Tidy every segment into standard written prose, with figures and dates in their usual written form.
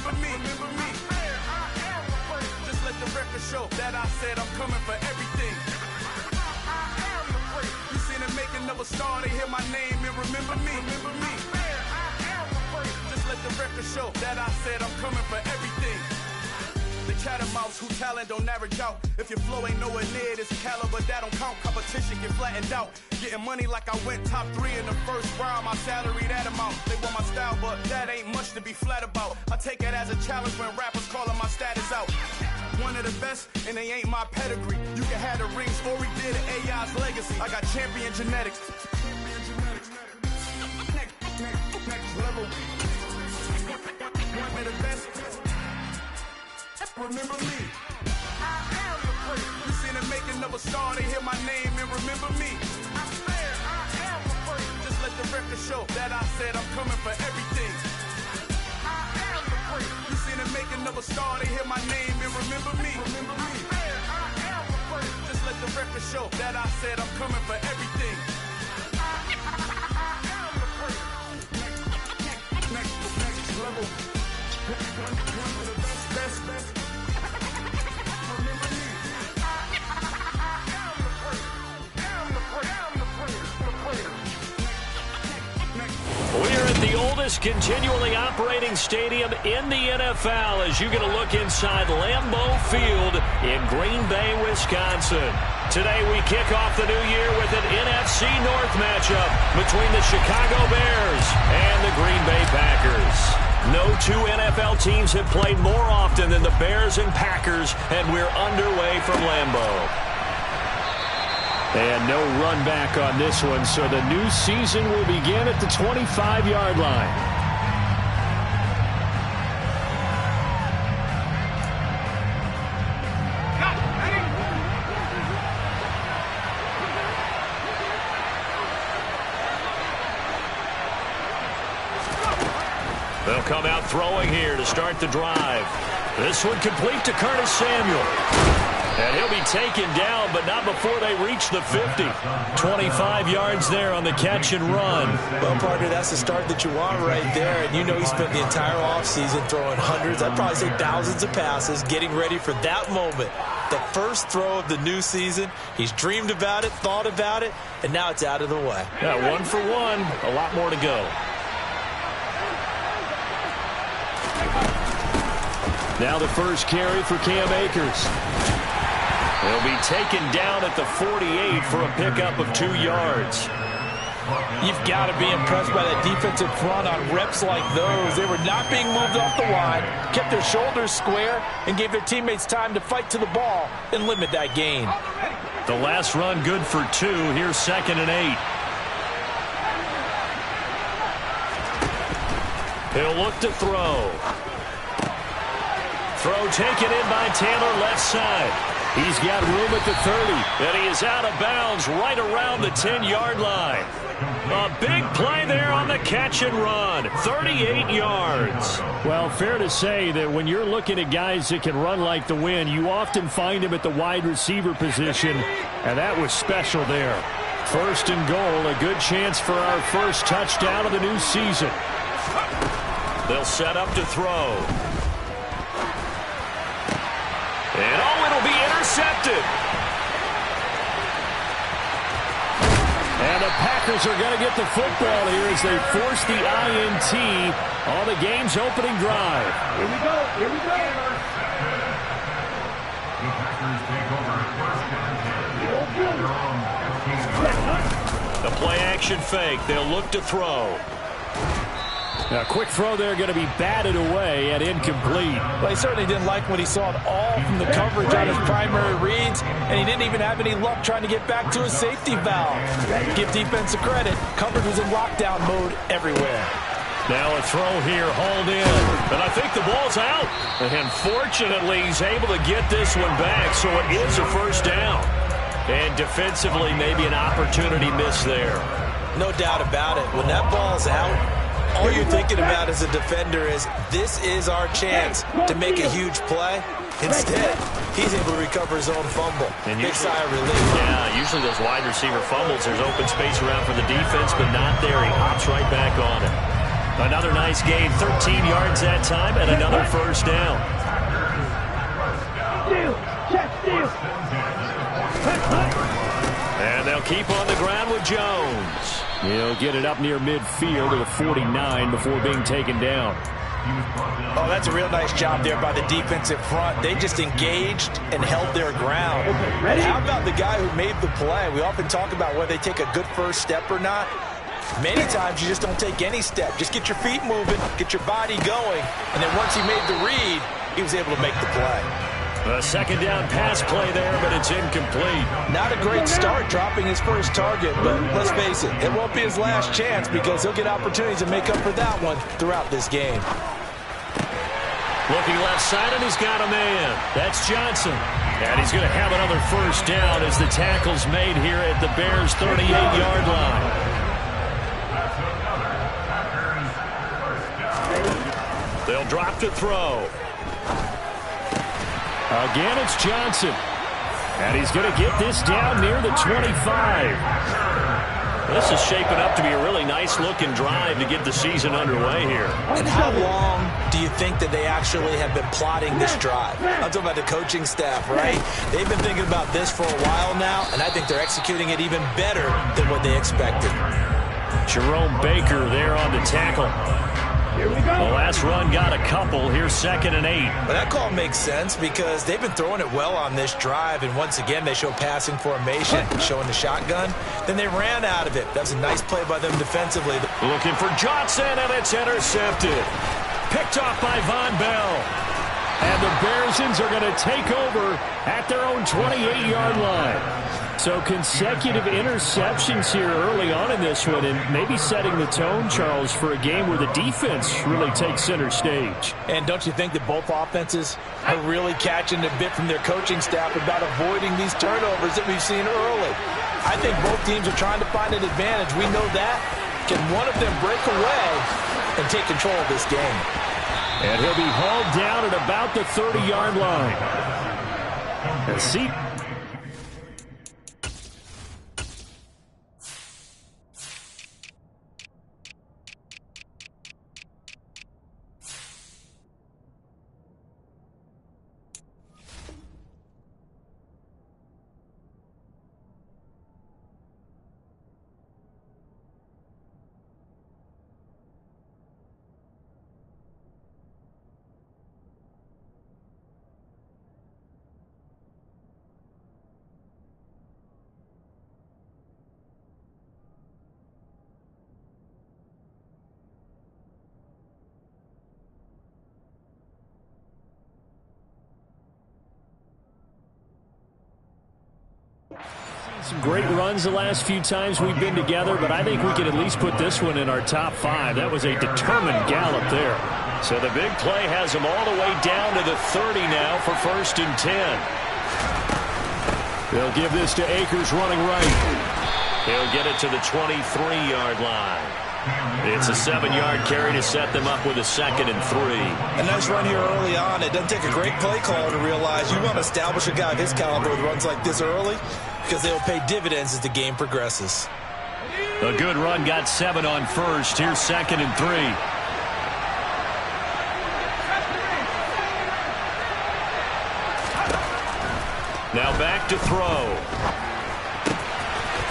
remember me. Just let the record show that I said I'm coming for everything. You seen the making of a star, they hear my name and remember me. Just let the record show that I said I'm coming for everything. The catamounts who talent don't average out. If your flow ain't nowhere near this caliber, that don't count. Competition get flattened out. Getting money like I went top 3 in the first round. My salary that amount. They want my style, but that ain't much to be flat about. I take it as a challenge when rappers calling my status out. One of the best, and they ain't my pedigree. You can have the rings, or we did it, AI's legacy. I got champion genetics. Next level. One of the best. Remember me. You seen the making of a star, they hear my name and remember me. Just let the record show that I said I'm coming for everything. You seen the making of a star, they hear my name and remember me. Just let the record show that I said I'm coming for everything. Next level. One of the best. We're at the oldest continually operating stadium in the NFL as you get a look inside Lambeau Field in Green Bay, Wisconsin. Today we kick off the new year with an NFC North matchup between the Chicago Bears and the Green Bay Packers. No two NFL teams have played more often than the Bears and Packers, and we're underway from Lambeau. And no run back on this one, so the new season will begin at the 25-yard line. They'll come out throwing here to start the drive. This one complete to Curtis Samuel. And he'll be taken down, but not before they reach the 50. 25 yards there on the catch and run. Well, partner, that's the start that you want right there. And you know he spent the entire offseason throwing hundreds, I'd probably say thousands of passes, getting ready for that moment. The first throw of the new season. He's dreamed about it, thought about it, and now it's out of the way. Yeah, 1 for 1. A lot more to go. Now the first carry for Cam Akers. He'll be taken down at the 48 for a pickup of 2 yards. You've got to be impressed by that defensive front on reps like those. They were not being moved off the line, kept their shoulders square, and gave their teammates time to fight to the ball and limit that gain. The last run good for 2. Here's 2nd and 8. He'll look to throw. Throw taken in by Taylor left side. He's got room at the 30, and he is out of bounds right around the 10-yard line. A big play there on the catch and run, 38 yards. Well, fair to say that when you're looking at guys that can run like the wind, you often find him at the wide receiver position, and that was special there. 1st and goal, a good chance for our first touchdown of the new season. They'll set up to throw. And it'll be intercepted. And the Packers are going to get the football here as they force the INT on the game's opening drive. Here we go. The Packers take over 1st down. The play action fake. They'll look to throw. A quick throw there going to be batted away and incomplete. Well, he certainly didn't like what he saw at all from the coverage on his primary reads, and he didn't even have any luck trying to get back to his safety valve. Give defense a credit. Coverage was in lockdown mode everywhere. Now a throw here, hauled in, and I think the ball's out. And fortunately, he's able to get this one back, so it is a 1st down. And defensively, maybe an opportunity miss there. No doubt about it. When that ball's out, all you're thinking about as a defender is, this is our chance to make a huge play. Instead, he's able to recover his own fumble. And big sigh of relief. Yeah, usually those wide receiver fumbles, there's open space around for the defense, but not there. He hops right back on it. Another nice gain, 13 yards that time, and another first down. And they'll keep on the ground with Jones. He'll get it up near midfield to the 49 before being taken down. Oh, that's a real nice job there by the defensive front. They just engaged and held their ground. And how about the guy who made the play? We often talk about whether they take a good first step or not. Many times you just don't take any step. Just get your feet moving, get your body going, and then once he made the read, he was able to make the play. A second down pass play there, but it's incomplete. Not a great start dropping his first target, but let's face it, it won't be his last chance because he'll get opportunities to make up for that one throughout this game. Looking left side, and he's got a man. That's Johnson. And he's going to have another first down as the tackle's made here at the Bears' 38-yard line. They'll drop to throw. Again, it's Johnson. And he's going to get this down near the 25. This is shaping up to be a really nice-looking drive to get the season underway here. And how long do you think that they actually have been plotting this drive? I'm talking about the coaching staff, right? They've been thinking about this for a while now, and I think they're executing it even better than what they expected. Jerome Baker there on the tackle. Here we go. The last run got a couple. Here's 2nd and 8. But that call makes sense because they've been throwing it well on this drive, and once again they show passing formation, showing the shotgun. Then they ran out of it. That's a nice play by them defensively. Looking for Johnson, and it's intercepted. Picked off by Von Bell. And the Bearsons are going to take over at their own 28-yard line. So consecutive interceptions here early on in this one, and maybe setting the tone, Charles, for a game where the defense really takes center stage. And don't you think that both offenses are really catching a bit from their coaching staff about avoiding these turnovers that we've seen early? I think both teams are trying to find an advantage. We know that. Can one of them break away and take control of this game? And he'll be hauled down at about the 30-yard line. And see... Some great runs the last few times we've been together, but I think we can at least put this one in our top 5. That was a determined gallop there. So the big play has him all the way down to the 30 now for 1st and 10. They'll give this to Akers running right. He'll get it to the 23-yard line. It's a 7-yard carry to set them up with a 2nd and 3. A nice run here early on. It doesn't take a great play caller to realize you want to establish a guy of his caliber with runs like this early because they'll pay dividends as the game progresses. A good run got 7 on 1st. Here's 2nd and 3. Now back to throw.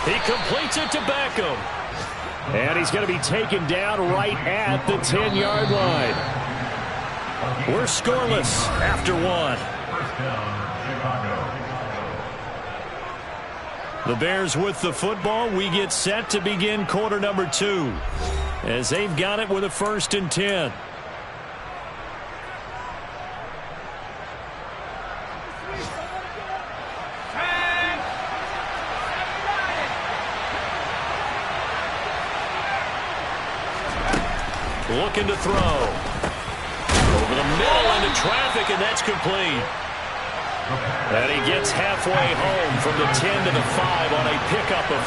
He completes it to Beckham. And he's going to be taken down right at the 10-yard line. We're scoreless after 1. The Bears with the football. We get set to begin quarter number 2 as they've got it with a 1st and 10. Looking to throw. Over the middle into traffic, and that's complete. And he gets halfway home from the 10 to the 5 on a pickup of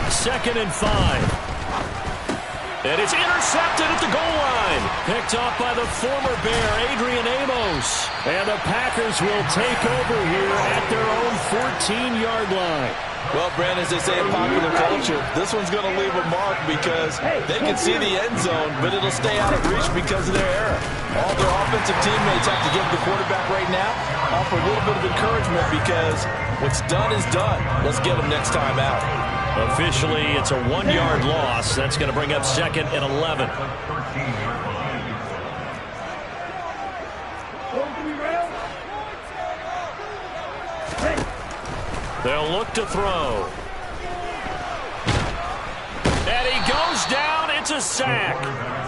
5. Second and 5. And it's intercepted at the goal line. Picked off by the former Bear, Adrian Amos. And the Packers will take over here at their own 14-yard line. Well, Brandon, as they say in popular culture, this one's going to leave a mark because they can see the end zone, but it'll stay out of reach because of their error. All their offensive teammates have to give the quarterback right now, offer a little bit of encouragement because what's done is done. Let's get them next time out. Officially, it's a 1-yard loss. That's going to bring up 2nd and 11. They'll look to throw. And he goes down. It's a sack.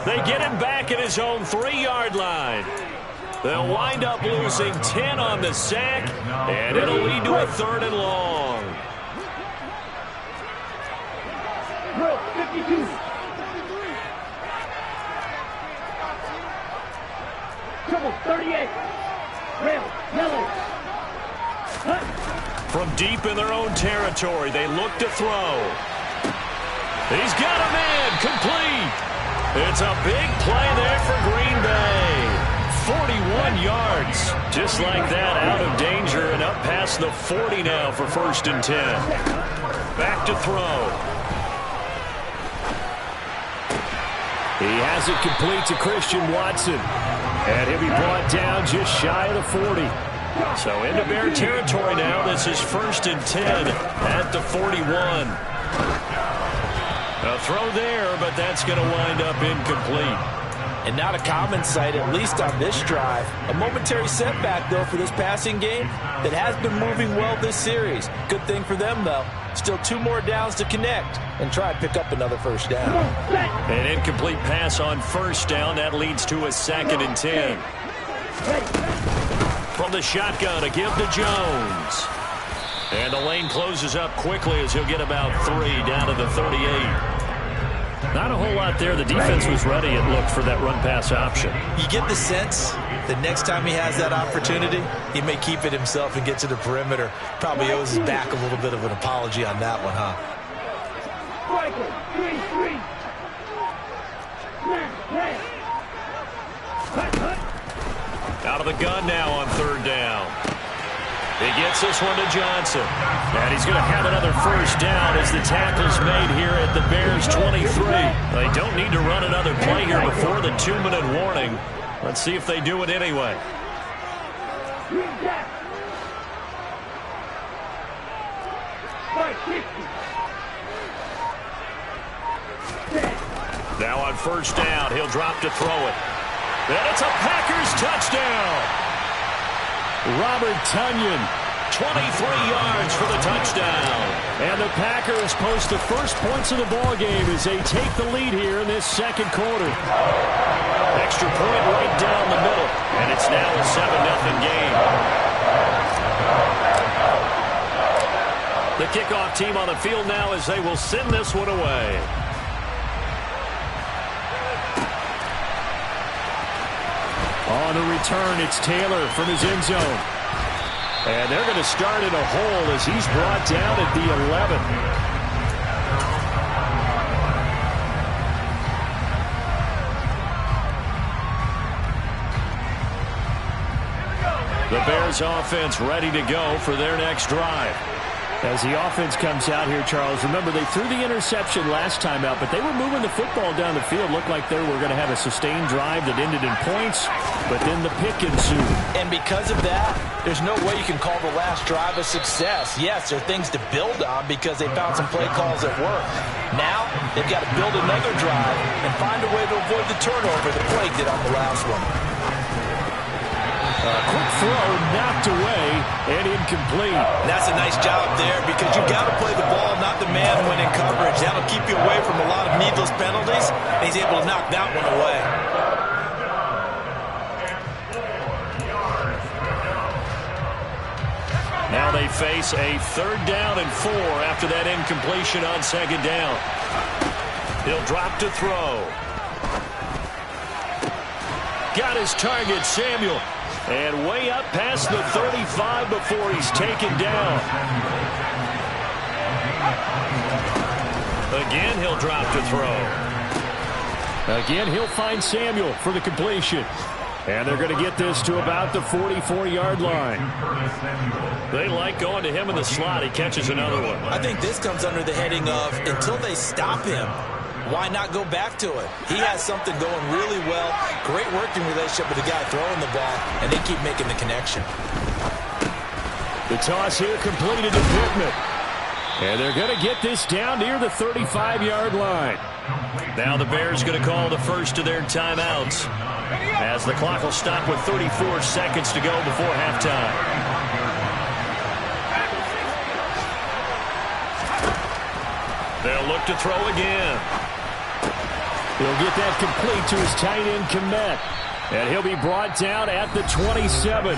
They get him back at his own 3-yard line. They'll wind up losing 10 on the sack, and it'll lead to a 3rd and long. 52. Trouble 38. Rail, yellow. From deep in their own territory, they look to throw. He's got a man, complete. It's a big play there for Green Bay. 41 yards. Just like that, out of danger and up past the 40 now for 1st and 10. Back to throw. He has it complete to Christian Watson. And he'll be brought down just shy of the 40. So into Bear territory now. This is 1st and 10 at the 41. A throw there, but that's going to wind up incomplete. And not a common sight, at least on this drive. A momentary setback, though, for this passing game that has been moving well this series. Good thing for them, though. Still 2 more downs to connect and try and pick up another 1st down. An incomplete pass on 1st down. That leads to a 2nd and 10. From the shotgun, a give to Jones. And the lane closes up quickly as he'll get about 3 down to the 38. Not a whole lot there. The defense was ready, it looked, for that run-pass option. You get the sense that next time he has that opportunity, he may keep it himself and get to the perimeter. Probably owes his back a little bit of an apology on that one, huh? Out of the gun now on 3rd down. He gets this one to Johnson. And he's going to have another 1st down as the tackle's made here at the Bears' 23. They don't need to run another play here before the 2-minute warning. Let's see if they do it anyway. Now on 1st down, he'll drop to throw it. And it's a Packers touchdown. Robert Tonyan, 23 yards for the touchdown. And the Packers post the first points of the ballgame as they take the lead here in this 2nd quarter. Extra point right down the middle. And it's now a 7-0 game. The kickoff team on the field now as they will send this one away. On the return, it's Taylor from his end zone. And they're going to start in a hole as he's brought down at the 11. The Bears offense ready to go for their next drive. As the offense comes out here, Charles, remember they threw the interception last time out, but they were moving the football down the field. Looked like they were going to have a sustained drive that ended in points, but then the pick ensued. And because of that, there's no way you can call the last drive a success. Yes, there are things to build on because they found some play calls that work. Now, they've got to build another drive and find a way to avoid the turnover that plagued it on the last one. Quick throw, knocked away, and incomplete. That's a nice job there because you've got to play the ball, not the man when in coverage. That'll keep you away from a lot of needless penalties, and he's able to knock that one away. Now they face a 3rd down and 4 after that incompletion on 2nd down. He'll drop to throw. Got his target, Samuel. And way up past the 35 before he's taken down. Again, he'll drop to throw. Again, he'll find Samuel for the completion. And they're going to get this to about the 44-yard line. They like going to him in the slot. He catches another one. I think this comes under the heading of until they stop him, why not go back to it? He has something going really well. Great working relationship with the guy throwing the ball, and they keep making the connection. The toss here completed to Pittman. And they're going to get this down near the 35-yard line. Now the Bears going to call the first of their timeouts, as the clock will stop with 34 seconds to go before halftime. They'll look to throw again. He'll get that complete to his tight end, Kmet. And he'll be brought down at the 27.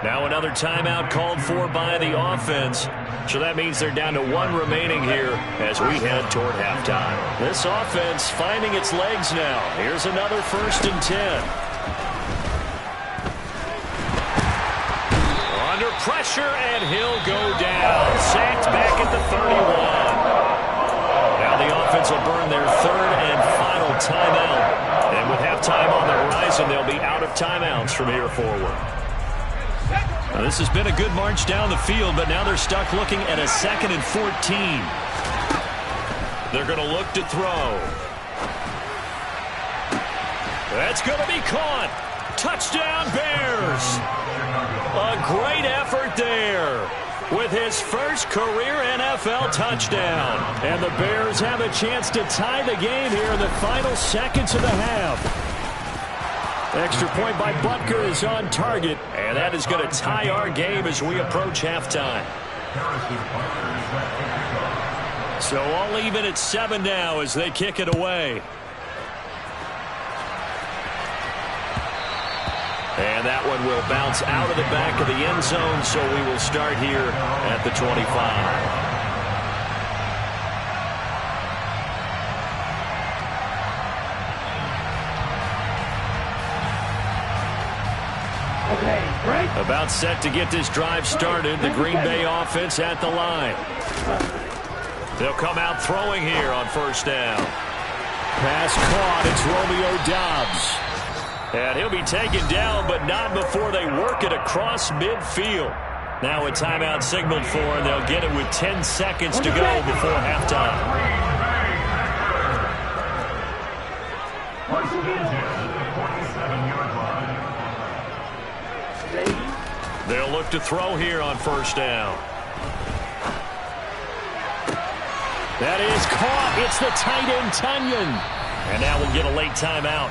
Now another timeout called for by the offense. So that means they're down to one remaining here as we head toward halftime. This offense finding its legs now. Here's another 1st and 10. Under pressure, and he'll go down. Sacked back at the 31. Now the offense will burn their 3rd and final timeout. And with halftime on the horizon, they'll be out of timeouts from here forward. Now, this has been a good march down the field, but now they're stuck looking at a 2nd and 14. They're going to look to throw. That's going to be caught. Touchdown, Bears. A great effort there with his first career NFL touchdown. And the Bears have a chance to tie the game here in the final seconds of the half. Extra point by Butker is on target, and that is going to tie our game as we approach halftime. So all even at 7 now as they kick it away. And that one will bounce out of the back of the end zone, so we will start here at the 25. About set to get this drive started. The Green Bay offense at the line. They'll come out throwing here on 1st down. Pass caught. It's Romeo Doubs. And he'll be taken down, but not before they work it across midfield. Now a timeout signaled for, and they'll get it with 10 seconds to go before halftime. They'll look to throw here on 1st down. That is caught. It's the tight end, Tunyon. And now we'll get a late timeout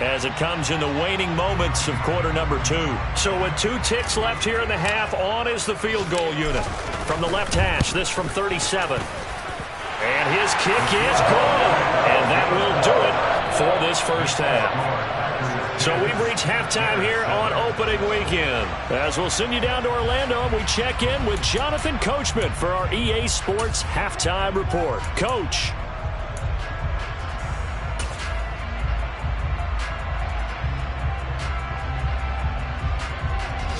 as it comes in the waning moments of quarter number 2. So with 2 ticks left here in the half, on is the field goal unit. From the left hash, this from 37. And his kick is good. And that will do it for this first half. So we've reached halftime here on opening weekend. As we'll send you down to Orlando, and we check in with Jonathan Coachman for our EA Sports Halftime Report. Coach.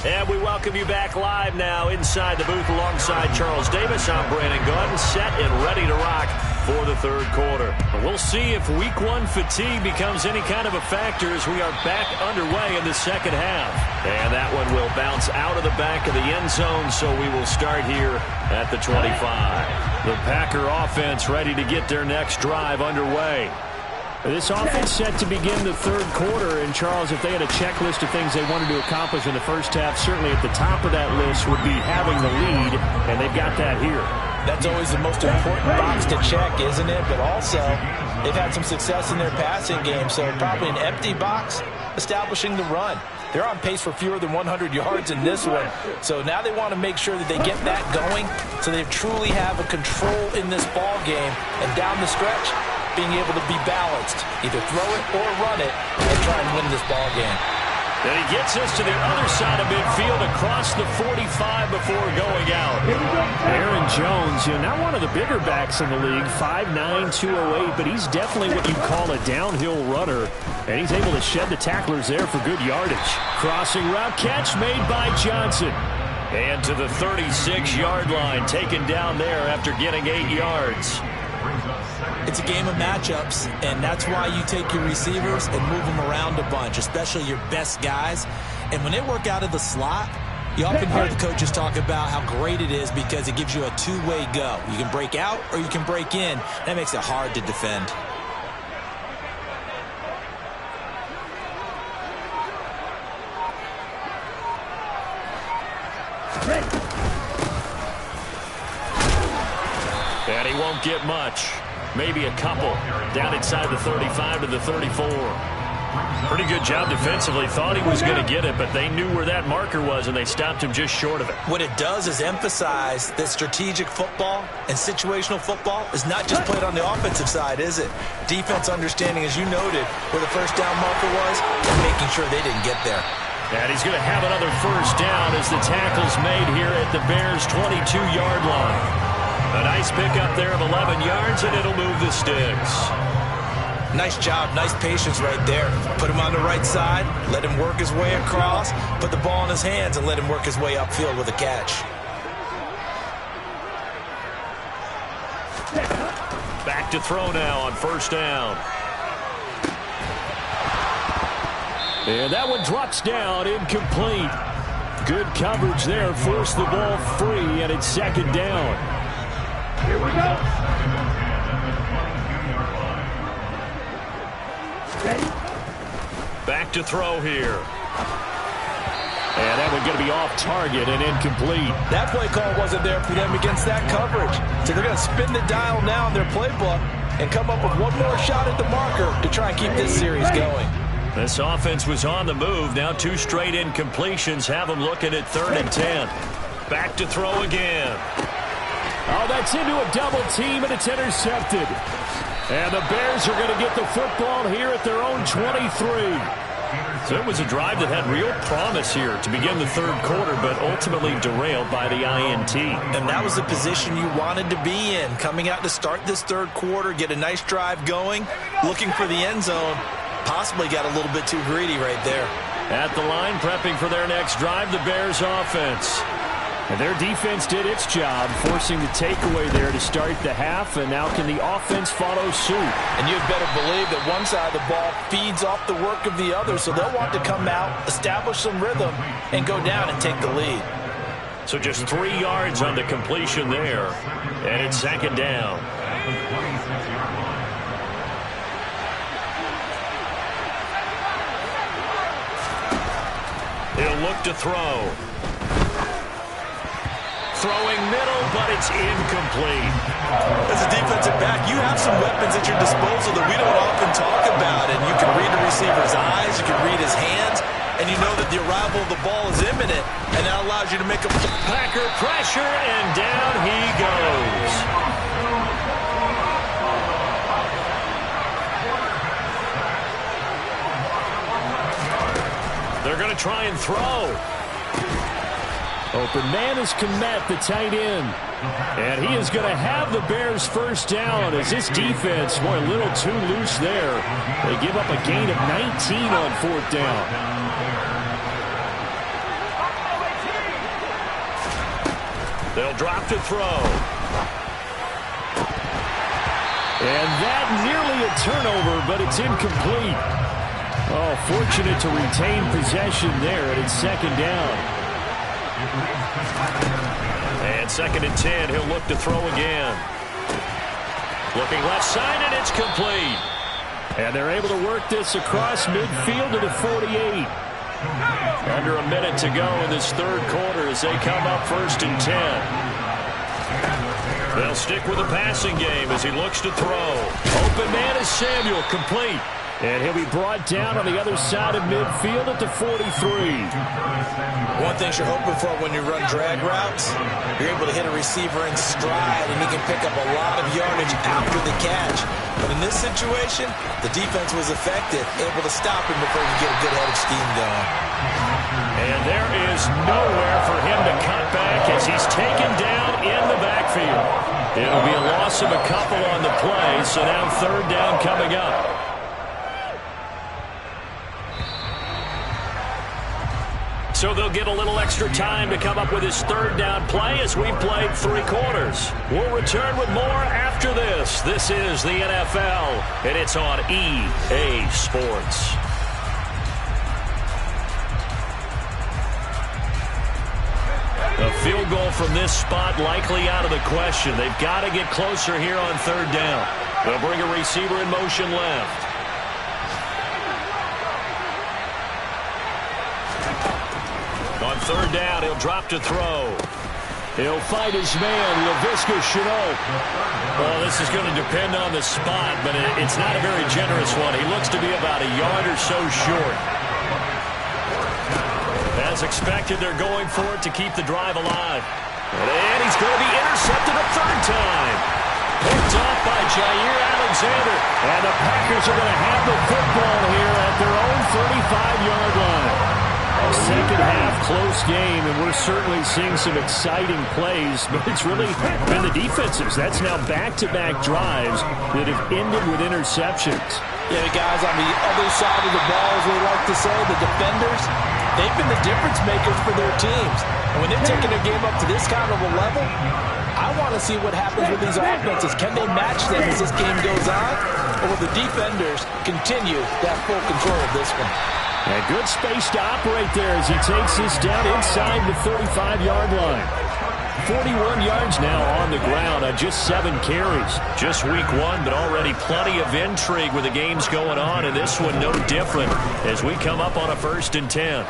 And we welcome you back live now inside the booth alongside Charles Davis. I'm Brandon Gunn, set and ready to rock for the 3rd quarter. We'll see if week 1 fatigue becomes any kind of a factor as we are back underway in the 2nd half. And that one will bounce out of the back of the end zone, so we will start here at the 25. The Packer offense ready to get their next drive underway. This offense set to begin the 3rd quarter, and Charles, if they had a checklist of things they wanted to accomplish in the first half, certainly at the top of that list would be having the lead, and they've got that here. That's always the most important box to check, isn't it? But also, they've had some success in their passing game, so probably an empty box establishing the run. They're on pace for fewer than 100 yards in this one. So now they want to make sure that they get that going so they truly have a control in this ball game. And down the stretch, being able to be balanced. Either throw it or run it and try and win this ball game. And he gets us to the other side of midfield across the 45 before going out. Aaron Jones, not one of the bigger backs in the league, 5'9", 208, but he's definitely what you call a downhill runner. And he's able to shed the tacklers there for good yardage. Crossing route catch made by Johnson. And to the 36-yard line, taken down there after getting 8 yards. It's a game of matchups, and that's why you take your receivers and move them around a bunch, especially your best guys. And when they work out of the slot, you often hear the coaches talk about how great it is because it gives you a two-way go. You can break out or you can break in. That makes it hard to defend. And he won't get much. Maybe a couple. Down inside the 35 to the 34. Pretty good job defensively. Thought he was going to get it, but they knew where that marker was, and they stopped him just short of it. What it does is emphasize that strategic football and situational football is not just played on the offensive side, is it? Defense understanding, as you noted, where the first down marker was and making sure they didn't get there. And he's going to have another first down as the tackle's made here at the Bears' 22-yard line. A nice pickup there of 11 yards, and it'll move the sticks. Nice job, nice patience right there. Put him on the right side, let him work his way across, put the ball in his hands, and let him work his way upfield with a catch. Back to throw now on first down. And that one drops down, incomplete. Good coverage there, forced the ball free, and it's second down. Here we go. Ready? Back to throw here. And that one going to be off target and incomplete. That play call wasn't there for them against that coverage. So they're going to spin the dial now in their playbook and come up with one more shot at the marker to try and keep this series going. This offense was on the move. Now two straight incompletions have them looking at 3rd and 10. Back to throw again. Oh, that's into a double team, and it's intercepted. And the Bears are going to get the football here at their own 23. So it was a drive that had real promise here to begin the third quarter, but ultimately derailed by the INT. And that was the position you wanted to be in, coming out to start this third quarter, get a nice drive going, looking for the end zone. Possibly got a little bit too greedy right there. At the line, prepping for their next drive, the Bears offense. And their defense did its job, forcing the takeaway there to start the half, and now can the offense follow suit? And you'd better believe that one side of the ball feeds off the work of the other, so they'll want to come out, establish some rhythm, and go down and take the lead. So just 3 yards on the completion there, and it's second down. He'll look to throw. Throwing middle, but it's incomplete. As a defensive back, you have some weapons at your disposal that we don't often talk about. And you can read the receiver's eyes, you can read his hands, and you know that the arrival of the ball is imminent, and that allows you to make a... Packer pressure, and down he goes. They're going to try and throw. Open man is Kmet, the tight end. And he is going to have the Bears first down as this defense, boy, a little too loose there. They give up a gain of 19 on 4th down. They'll drop to throw. And that nearly a turnover, but it's incomplete. Oh, fortunate to retain possession there, and it's second down. And 2nd and 10, he'll look to throw again. Looking left side, and it's complete. And they're able to work this across midfield to the 48. Under a minute to go in this third quarter as they come up 1st and 10. They'll stick with the passing game as he looks to throw. Open man is Samuel, complete. And he'll be brought down on the other side of midfield at the 43. One thing you're hoping for when you run drag routes, you're able to hit a receiver in stride, and he can pick up a lot of yardage after the catch. But in this situation, the defense was effective, able to stop him before he get a good head of steam going. And there is nowhere for him to cut back as he's taken down in the backfield. It'll be a loss of a couple on the play, so now 3rd down coming up. So they'll get a little extra time to come up with his third down play as we've played 3 quarters. We'll return with more after this. This is the NFL, and it's on EA Sports. A field goal from this spot likely out of the question. They've got to get closer here on third down. They'll bring a receiver in motion left. On third down, he'll drop to throw. He'll fight his man, Laviska Shenault. Well, this is going to depend on the spot, but it's not a very generous one. He looks to be about a yard or so short. As expected, they're going for it to keep the drive alive. And he's going to be intercepted a third time. Picked off by Jair Alexander. And the Packers are going to have the football here at their own 35-yard line. Second half, close game, and we're certainly seeing some exciting plays, but it's really been the defenses. That's now back-to-back drives that have ended with interceptions. Yeah, the guys on the other side of the ball, as we like to say, the defenders, they've been the difference makers for their teams. And when they're taking their game up to this kind of a level, I want to see what happens with these offenses. Can they match them as this game goes on? Or will the defenders continue to have full control of this one? And good space to operate there as he takes this down inside the 35-yard line. 41 yards now on the ground on just 7 carries. Just week 1, but already plenty of intrigue with the games going on, and this one no different as we come up on a 1st and 10.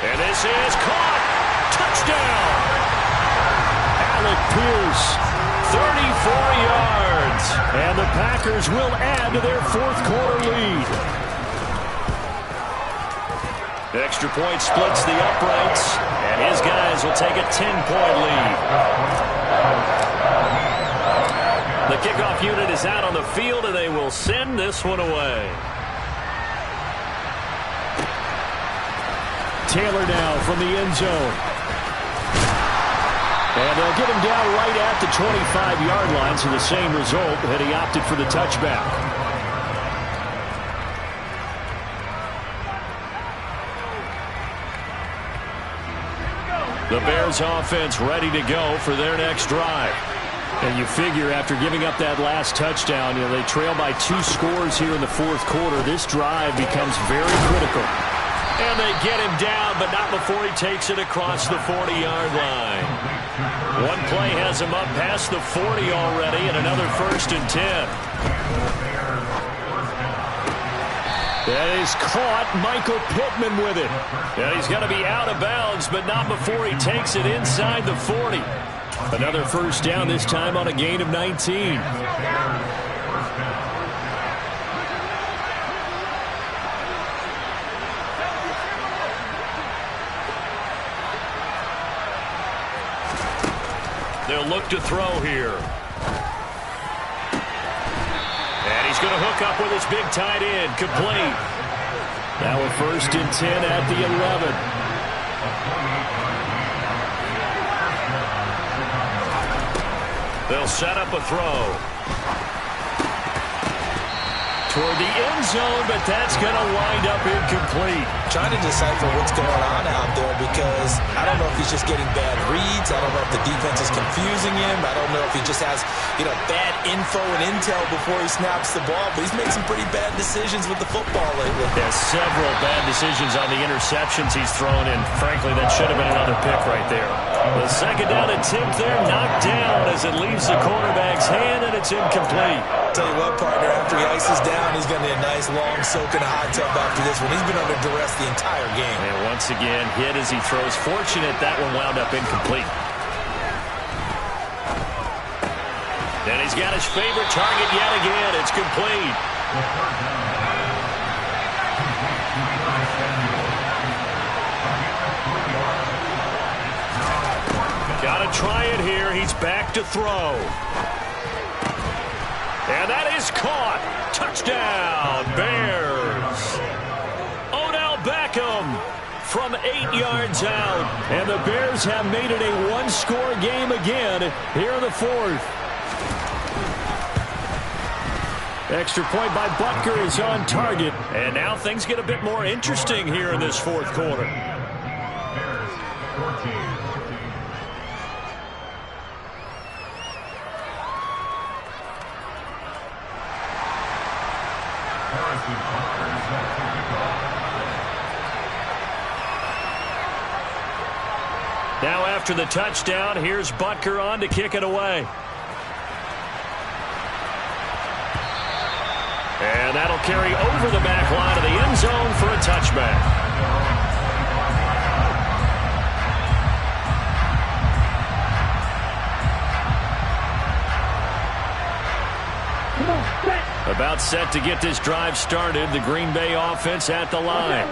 And this is caught. Touchdown. Alec Pierce, 34 yards. And the Packers will add to their 4th quarter lead. The extra point splits the uprights, and his guys will take a 10-point lead. The kickoff unit is out on the field, and they will send this one away. Taylor now from the end zone. And they'll get him down right at the 25-yard line, so the same result that he opted for the touchback. The Bears offense ready to go for their next drive. And you figure after giving up that last touchdown, they trail by 2 scores here in the 4th quarter. This drive becomes very critical. And they get him down, but not before he takes it across the 40-yard line. One play has him up past the 40 already, and another 1st and 10. That is caught. Michael Pittman with it. And he's going to be out of bounds, but not before he takes it inside the 40. Another 1st down, this time on a gain of 19. They'll look to throw here. And he's going to hook up with his big tight end. Complete. Now a 1st and 10 at the 11. They'll set up a throw. Toward the end zone, but that's going to wind up incomplete. Trying to decipher what's going on out there because I don't know if he's just getting bad reads. I don't know if the defense is confusing him. I don't know if he just has, bad info and intel before he snaps the ball. But he's made some pretty bad decisions with the football lately. There's several bad decisions on the interceptions he's thrown in. Frankly, that should have been another pick right there. The 2nd down attempt there knocked down as it leaves the quarterback's hand, and it's incomplete. Tell you what, partner, after he ices down, he's going to need a nice long soak in a hot tub after this one. He's been under duress the entire game. And once again, hit as he throws. Fortunate that one wound up incomplete. And he's got his favorite target yet again. It's complete. Got to try it here. He's back to throw. And that is caught. Touchdown, Bears. Odell Beckham from 8 yards out. And the Bears have made it a 1-score game again here in the 4th. Extra point by Butker is on target. And now things get a bit more interesting here in this fourth quarter. Bears 14. Now after the touchdown, here's Butker on to kick it away. And that'll carry over the back line of the end zone for a touchback. About set to get this drive started, the Green Bay offense at the line.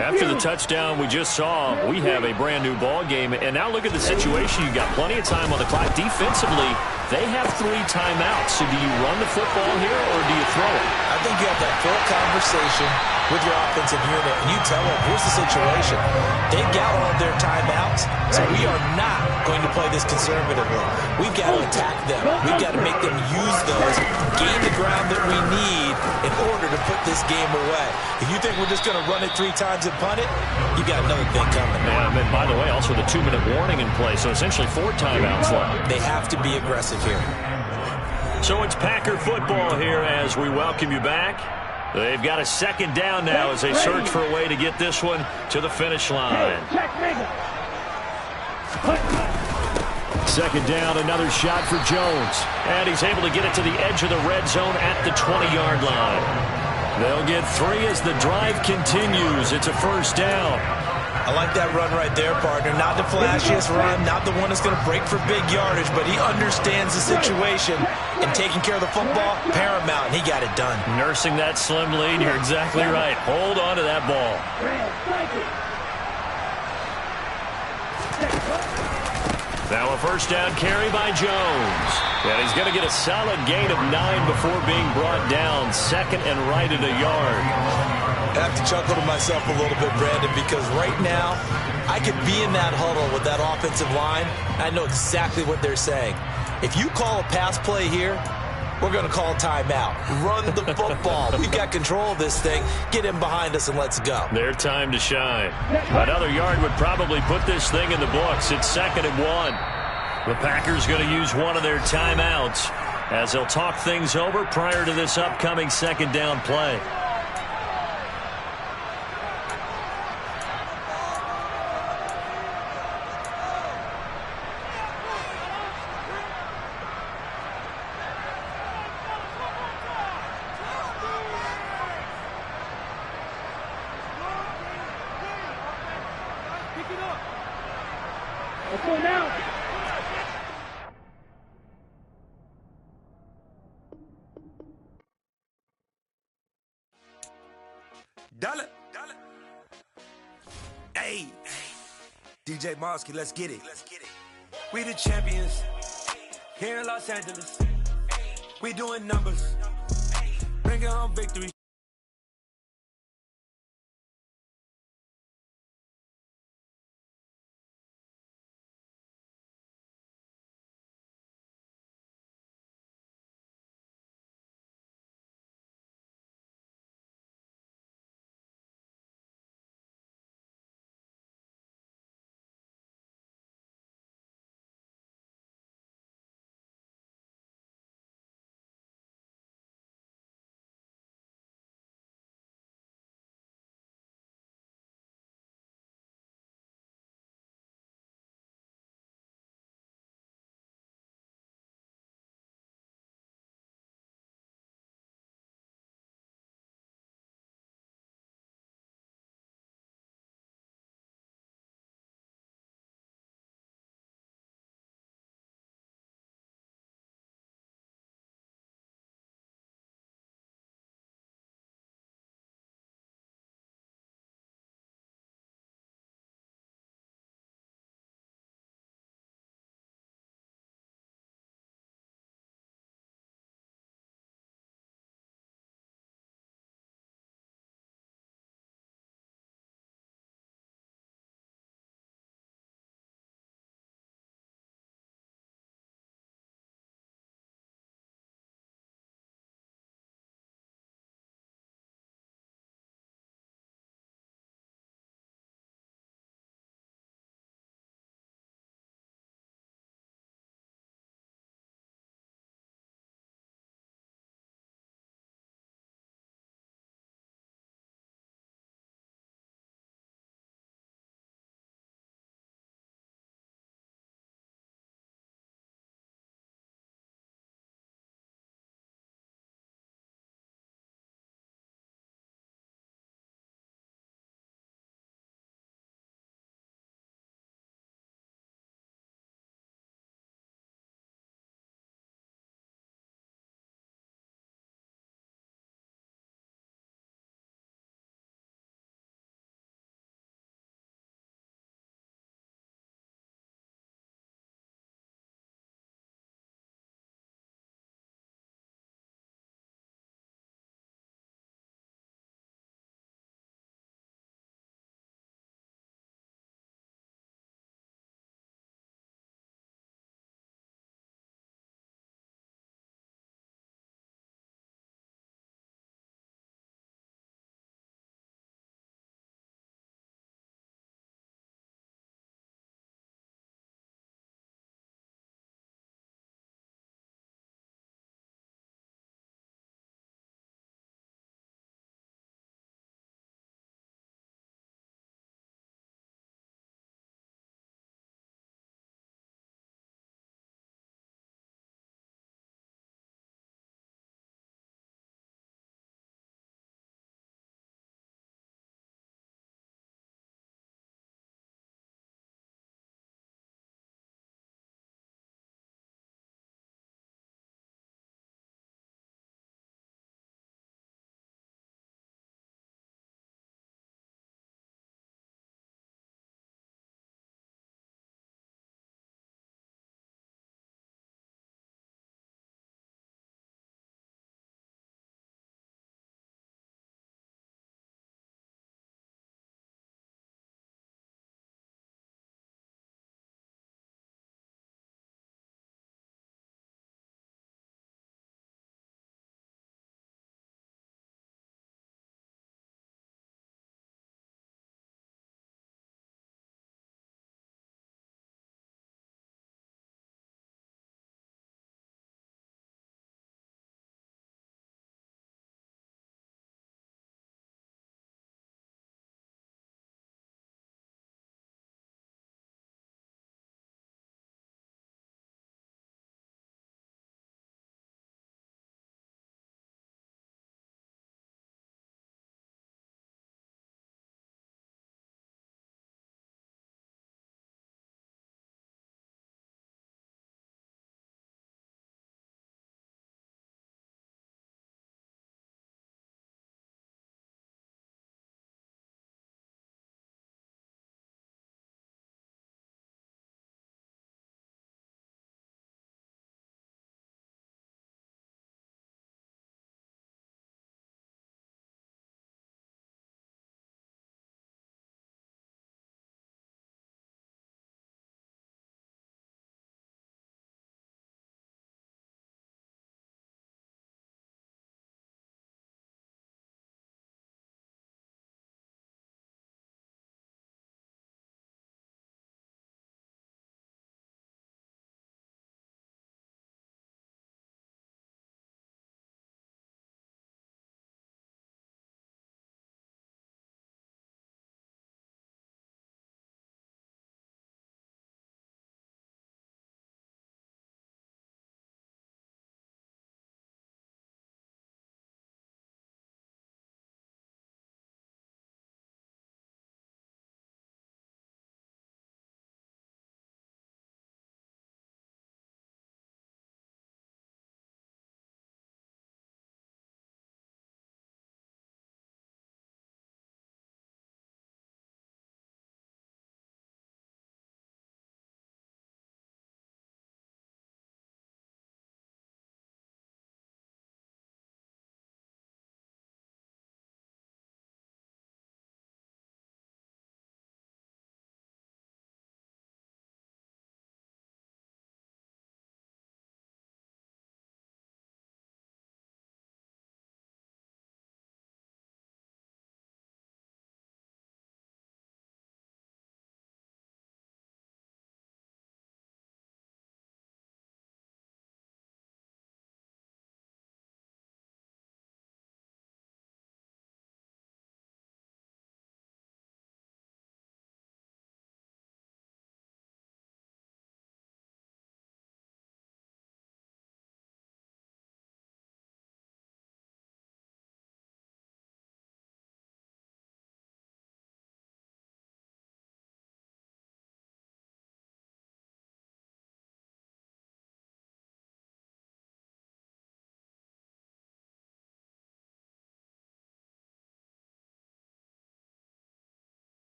After the touchdown we just saw, we have a brand new ball game. And now look at the situation. You've got plenty of time on the clock. Defensively, they have 3 timeouts. So do you run the football here or do you throw it? I think you have that full conversation with your offensive unit, and you tell them, here's the situation. They've got all of their timeouts, so we are not going to play this conservatively. We've got to attack them. We've got to make them use those, gain the ground that we need in order to put this game away. If you think we're just going to run it 3 times and punt it, you got another thing coming. Yeah, and by the way, also the 2-minute warning in play, so essentially 4 timeouts left. They have to be aggressive here. So it's Packer football here as we welcome you back. They've got a second down now as they search for a way to get this one to the finish line. Second down, another shot for Jones. And he's able to get it to the edge of the red zone at the 20-yard line. They'll get 3 as the drive continues. It's a first down. I like that run right there, partner. Not the flashiest run, not the one that's going to break for big yardage, but he understands the situation, and taking care of the football, paramount, and he got it done. Nursing that slim lead, you're exactly right. Hold on to that ball. Now a first down carry by Jones. And he's going to get a solid gain of 9 before being brought down. Second and right at a yard. I have to chuckle to myself a little bit, Brandon, because right now I could be in that huddle with that offensive line. I know exactly what they're saying. If you call a pass play here, we're going to call timeout. Run the football. We've got control of this thing. Get him behind us and let's go. Their time to shine. Another yard would probably put this thing in the books. It's 2nd and 1. The Packers going to use one of their timeouts as they'll talk things over prior to this upcoming second down play. Let's go now. Dollar. Hey, DJ Mosky, let's get it. We the champions here in Los Angeles. We doing numbers. Bring it home victory.